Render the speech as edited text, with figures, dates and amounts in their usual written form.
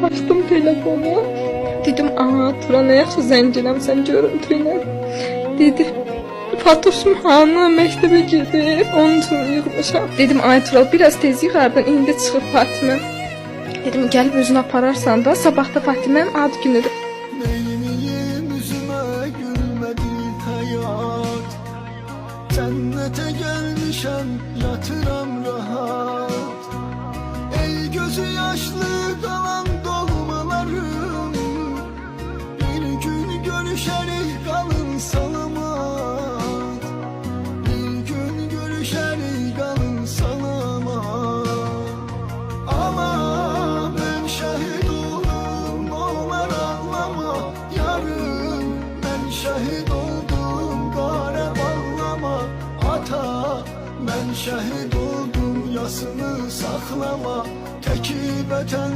Açdım telefonu. Dedim, aa, Turan nə yaxşı zəngirəm sən görüntü ilə. Dedi, Fatoşum hanı məktəbə gedir, onun üçün yığmışam. Dedim, ay Tural, biraz tez yığardın, indi çıxıb Fatimə. Dedim, gəlib özünü apararsan da, sabah da Fatiməm ad günüdür. Neyleyim yüzüme gülmedi hayat. Cennete gelmişem yatıram rahat. Ey gözü yaşlı kalan dolmalarım, bir gün görüşerik kalın salamat. Bir gün görüşerik kalın salamat. Ama ben şahit oldum, onlar ağlama yarım. Ben şahit oldum, kare bağlama ata. Ben şahit oldum, yasını saklama. Teki beten